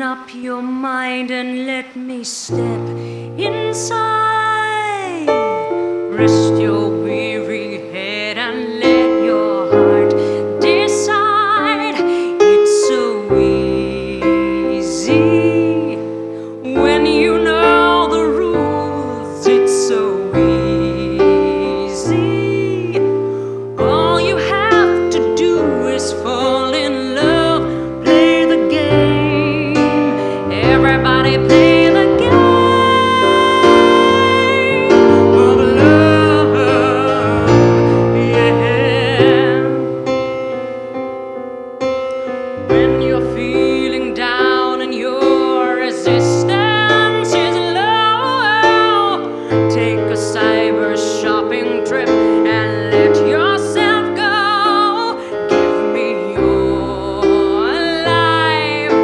up your mind and let me step inside. Rest your weary head and let your heart decide. It's so easy when you know the rules. It's so easy. All you have to do is fall in love. Play the game. Everybody play the game of love. Yeah. When you're feeling down and your resistance is low, take a cyber shopping trip and let yourself go. Give me your life.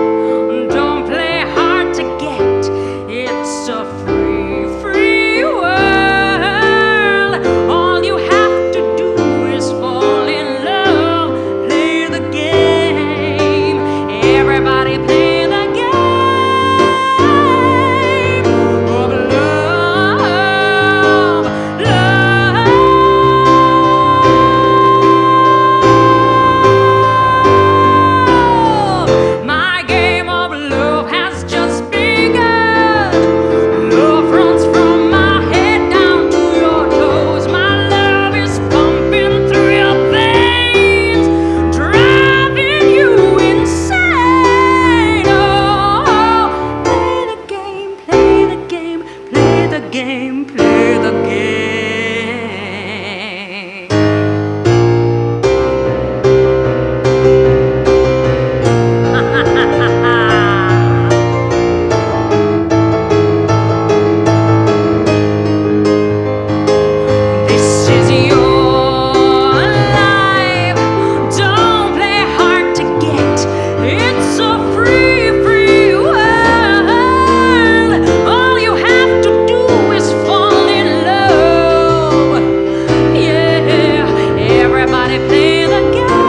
Don't play hard to get. It's a free, free world. All you have to do is fall in love. Play the game. Everybody play the game of love. My game of love has just begun. Love runs from my head down to your toes. My love is pumping through your veins, driving you insane. Oh, play the game, play the game, play the game, play the game. This is your life. Don't play hard to get. It's a free, free world. All you have to do is fall in love. Yeah, everybody play the game of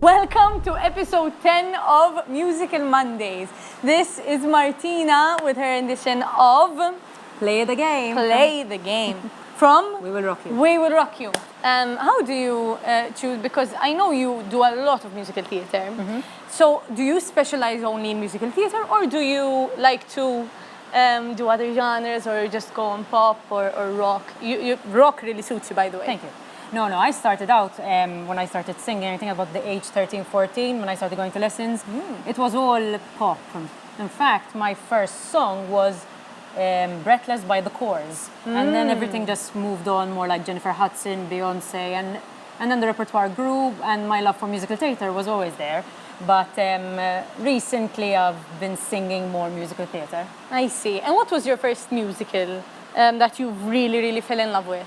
Welcome to episode 10 of Musical Mondays. This is Martina with her edition of Play the game. Play the Game from We Will Rock You. We Will Rock You. How do you choose? Because I know you do a lot of musical theatre. So do you specialize only in musical theatre, or do you like to do other genres, or just go on pop or rock? Rock really suits you, by the way. Thank you. No, I started out when I started singing, I think about the age 13, 14, when I started going to lessons. It was all pop. In fact, my first song was Breathless by The Corrs. And then everything just moved on more like Jennifer Hudson, Beyonce, and then the repertoire grew, and my love for musical theatre was always there. But recently I've been singing more musical theatre. I see. And what was your first musical that you really, really fell in love with?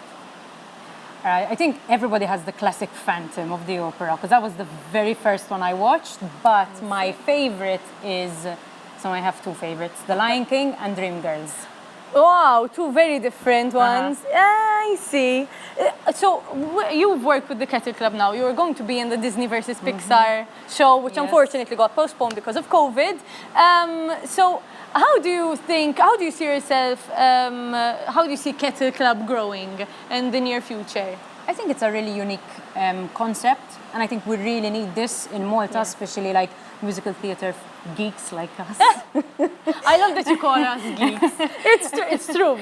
I think everybody has the classic Phantom of the Opera, because that was the very first one I watched. But my favorite is, so I have two favorites, The Lion King and Dreamgirls. Wow, two very different ones. I see. So you've worked with the Kettle Club now. You were going to be in the Disney versus Pixar show, which unfortunately got postponed because of COVID. So how do you see yourself, how do you see Kettle Club growing in the near future? I think it's a really unique concept, and I think we really need this in Malta, especially like musical theatre geeks like us. I love that you call us geeks. It's true.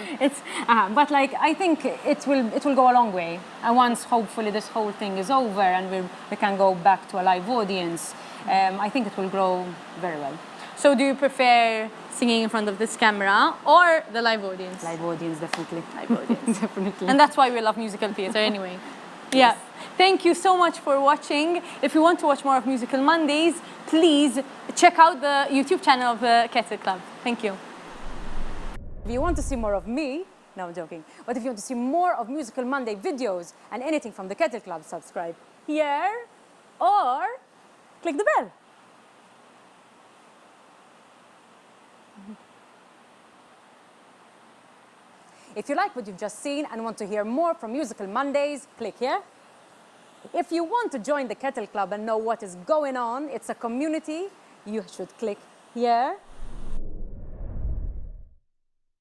But like I think it will go a long way. And once hopefully this whole thing is over and we can go back to a live audience, I think it will grow very well. So do you prefer singing in front of this camera or the live audience? Live audience, definitely. Live audience. Definitely. And that's why we love musical theatre anyway. Yeah. Thank you so much for watching. If you want to watch more of Musical Mondays, please check out the YouTube channel of the Kettle Club. Thank you. If you want to see more of me, no, I'm joking. But if you want to see more of Musical Monday videos and anything from the Kettle Club, subscribe here or click the bell. If you like what you've just seen and want to hear more from Musical Mondays, click here. If you want to join the Kettle Club and know what is going on, it's a community, you should click here.